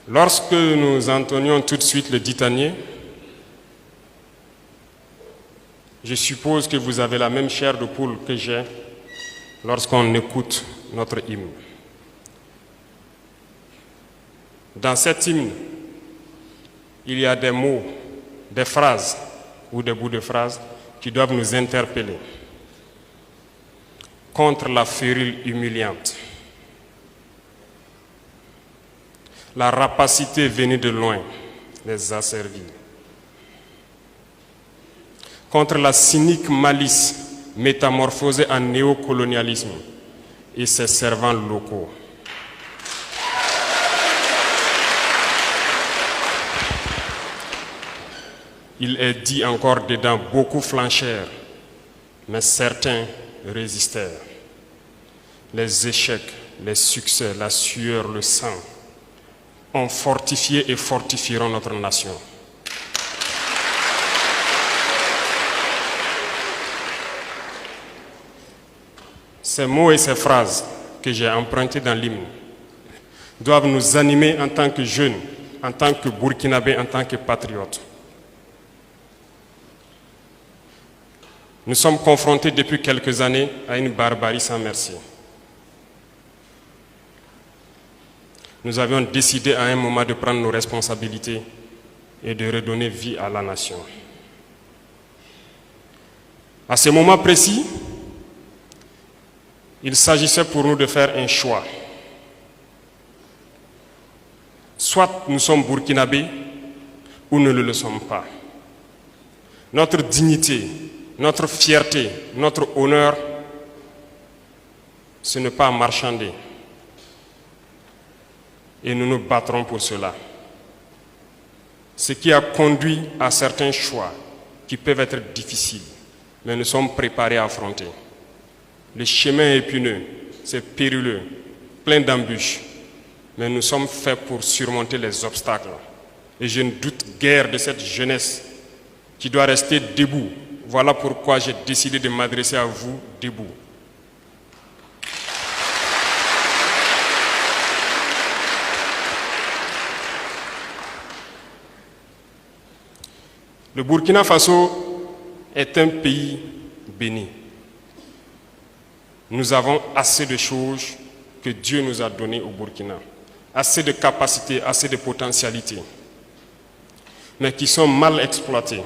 Lorsque nous entonnions tout de suite le ditanier, je suppose que vous avez la même chair de poule que j'ai lorsqu'on écoute notre hymne. Dans cet hymne, il y a des mots, des phrases ou des bouts de phrases qui doivent nous interpeller. Contre la férule humiliante, la rapacité venue de loin les asservit. Contre la cynique malice métamorphosée en néocolonialisme et ses servants locaux. Il est dit encore dedans, beaucoup flanchèrent, mais certains résistèrent. Les échecs, les succès, la sueur, le sang ont fortifié et fortifieront notre nation. Ces mots et ces phrases que j'ai empruntés dans l'hymne doivent nous animer en tant que jeunes, en tant que Burkinabés, en tant que patriotes. Nous sommes confrontés depuis quelques années à une barbarie sans merci. Nous avions décidé à un moment de prendre nos responsabilités et de redonner vie à la nation. À ce moment précis, il s'agissait pour nous de faire un choix. Soit nous sommes burkinabés ou nous ne le sommes pas. Notre dignité, notre fierté, notre honneur, ce n'est pas à marchander. Et nous nous battrons pour cela. Ce qui a conduit à certains choix qui peuvent être difficiles, mais nous sommes préparés à affronter. Le chemin est épineux, c'est périlleux, plein d'embûches, mais nous sommes faits pour surmonter les obstacles. Et je ne doute guère de cette jeunesse qui doit rester debout. Voilà pourquoi j'ai décidé de m'adresser à vous debout. Le Burkina Faso est un pays béni. Nous avons assez de choses que Dieu nous a données au Burkina, assez de capacités, assez de potentialités, mais qui sont mal exploitées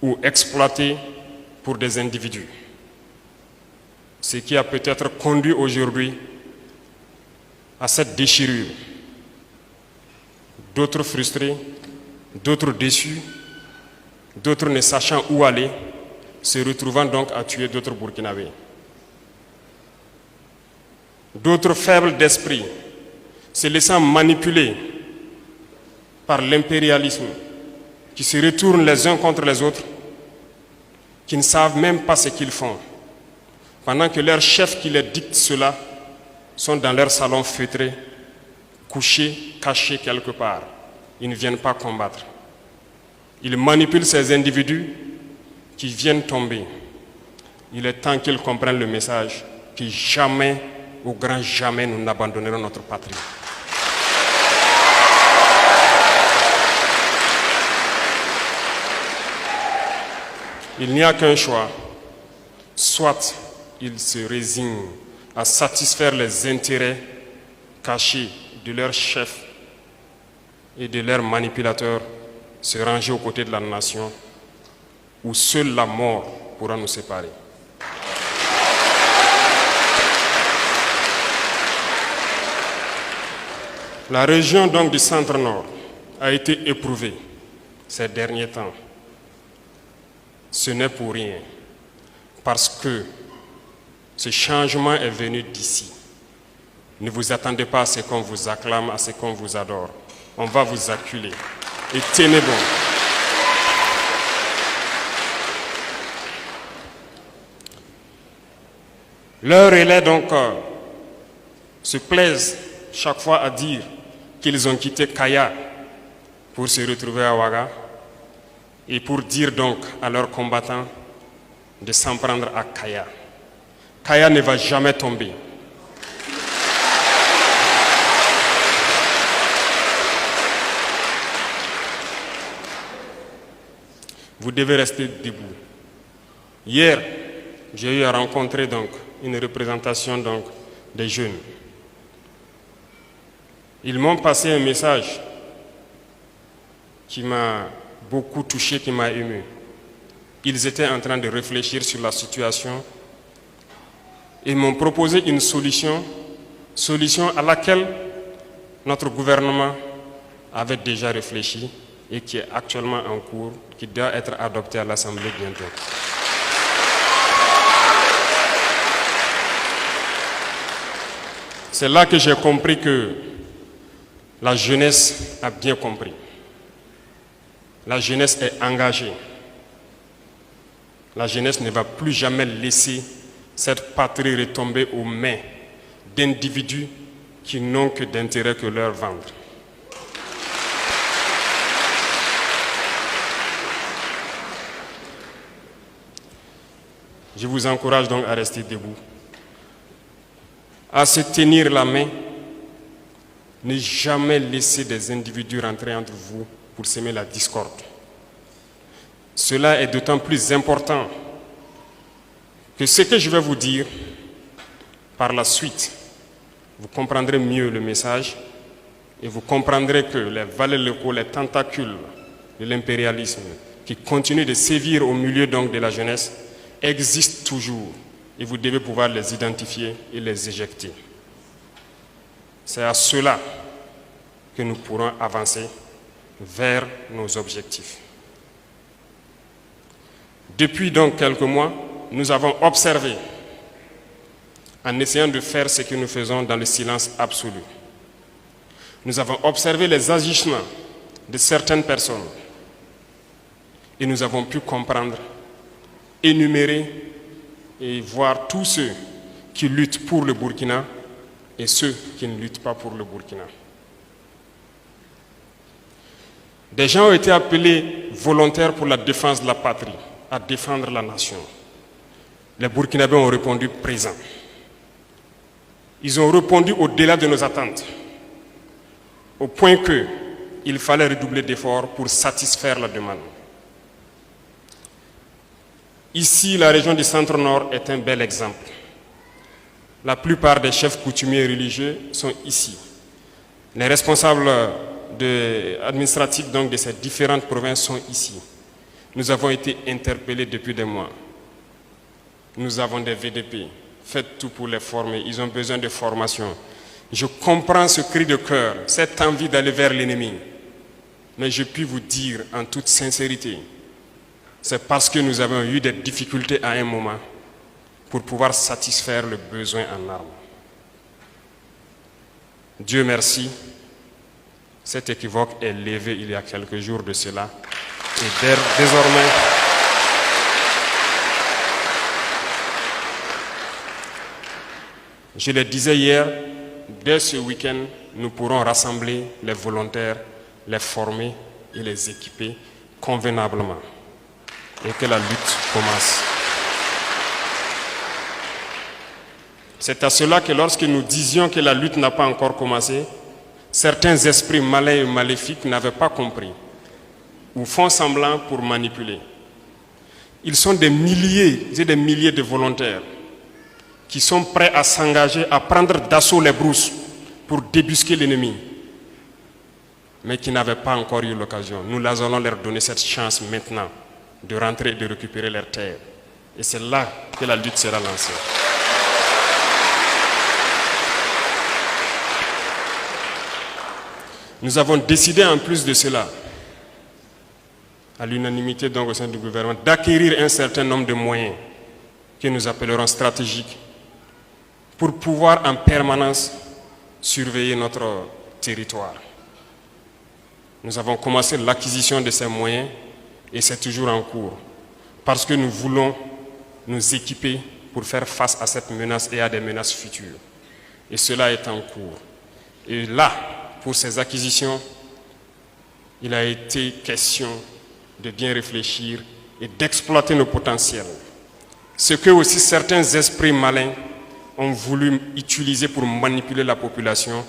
ou exploitées pour des individus. Ce qui a peut-être conduit aujourd'hui à cette déchirure. D'autres frustrés, d'autres déçus, d'autres ne sachant où aller, se retrouvant donc à tuer d'autres Burkinabés. D'autres faibles d'esprit, se laissant manipuler par l'impérialisme, qui se retournent les uns contre les autres, qui ne savent même pas ce qu'ils font, pendant que leurs chefs qui les dictent cela sont dans leur salon feutré, couchés, cachés quelque part. Ils ne viennent pas combattre. Ils manipulent ces individus qui viennent tomber. Il est temps qu'ils comprennent le message que jamais, au grand jamais, nous n'abandonnerons notre patrie. Il n'y a qu'un choix. Soit ils se résignent à satisfaire les intérêts cachés de leurs chefs et de leurs manipulateurs, se ranger aux côtés de la nation, où seule la mort pourra nous séparer. La région donc du centre-nord a été éprouvée ces derniers temps. Ce n'est pour rien, parce que ce changement est venu d'ici. Ne vous attendez pas à ce qu'on vous acclame, à ce qu'on vous adore. On va vous acculer. Et tenez bon. Leurs relais donc se plaisent chaque fois à dire qu'ils ont quitté Kaya pour se retrouver à Ouaga et pour dire donc à leurs combattants de s'en prendre à Kaya. Kaya ne va jamais tomber. vous devez rester debout. Hier, j'ai eu à rencontrer donc une représentation donc des jeunes. Ils m'ont passé un message qui m'a beaucoup touché, qui m'a ému. Ils étaient en train de réfléchir sur la situation et m'ont proposé une solution à laquelle notre gouvernement avait déjà réfléchi et qui est actuellement en cours, qui doit être adoptée à l'Assemblée bientôt. C'est là que j'ai compris que la jeunesse a bien compris. La jeunesse est engagée. La jeunesse ne va plus jamais laisser cette patrie retomber aux mains d'individus qui n'ont que d'intérêt que leur vendre. Je vous encourage donc à rester debout, à se tenir la main, ne jamais laisser des individus rentrer entre vous pour semer la discorde. Cela est d'autant plus important que ce que je vais vous dire, par la suite, vous comprendrez mieux le message et vous comprendrez que les valets locaux, les tentacules de l'impérialisme qui continuent de sévir au milieu donc de la jeunesse existent toujours et vous devez pouvoir les identifier et les éjecter. C'est à cela que nous pourrons avancer vers nos objectifs. Depuis donc quelques mois, nous avons observé, en essayant de faire ce que nous faisons dans le silence absolu, nous avons observé les agissements de certaines personnes et nous avons pu comprendre, énumérer et voir tous ceux qui luttent pour le Burkina et ceux qui ne luttent pas pour le Burkina. Des gens ont été appelés volontaires pour la défense de la patrie, à défendre la nation. Les Burkinabés ont répondu présent. Ils ont répondu au-delà de nos attentes, au point qu'il fallait redoubler d'efforts pour satisfaire la demande. Ici, la région du Centre-Nord est un bel exemple. La plupart des chefs coutumiers religieux sont ici. Les responsables administratifs donc, de ces différentes provinces sont ici. Nous avons été interpellés depuis des mois. Nous avons des VDP. Faites tout pour les former. Ils ont besoin de formation. Je comprends ce cri de cœur, cette envie d'aller vers l'ennemi. Mais je puis vous dire en toute sincérité, c'est parce que nous avons eu des difficultés à un moment pour pouvoir satisfaire le besoin en armes. Dieu merci, cet équivoque est levé il y a quelques jours de cela. Et désormais, je le disais hier, dès ce week-end, nous pourrons rassembler les volontaires, les former et les équiper convenablement. Et que la lutte commence. C'est à cela que lorsque nous disions que la lutte n'a pas encore commencé, certains esprits malins et maléfiques n'avaient pas compris ou font semblant pour manipuler. Ils sont des milliers et des milliers de volontaires qui sont prêts à s'engager, à prendre d'assaut les brousses pour débusquer l'ennemi, mais qui n'avaient pas encore eu l'occasion. Nous allons leur donner cette chance maintenant de rentrer et de récupérer leurs terres. Et c'est là que la lutte sera lancée. Nous avons décidé en plus de cela, à l'unanimité donc au sein du gouvernement, d'acquérir un certain nombre de moyens que nous appellerons stratégiques pour pouvoir en permanence surveiller notre territoire. Nous avons commencé l'acquisition de ces moyens et c'est toujours en cours parce que nous voulons nous équiper pour faire face à cette menace et à des menaces futures. Et cela est en cours. Et là, pour ces acquisitions, il a été question de bien réfléchir et d'exploiter nos potentiels. Ce que aussi certains esprits malins ont voulu utiliser pour manipuler la population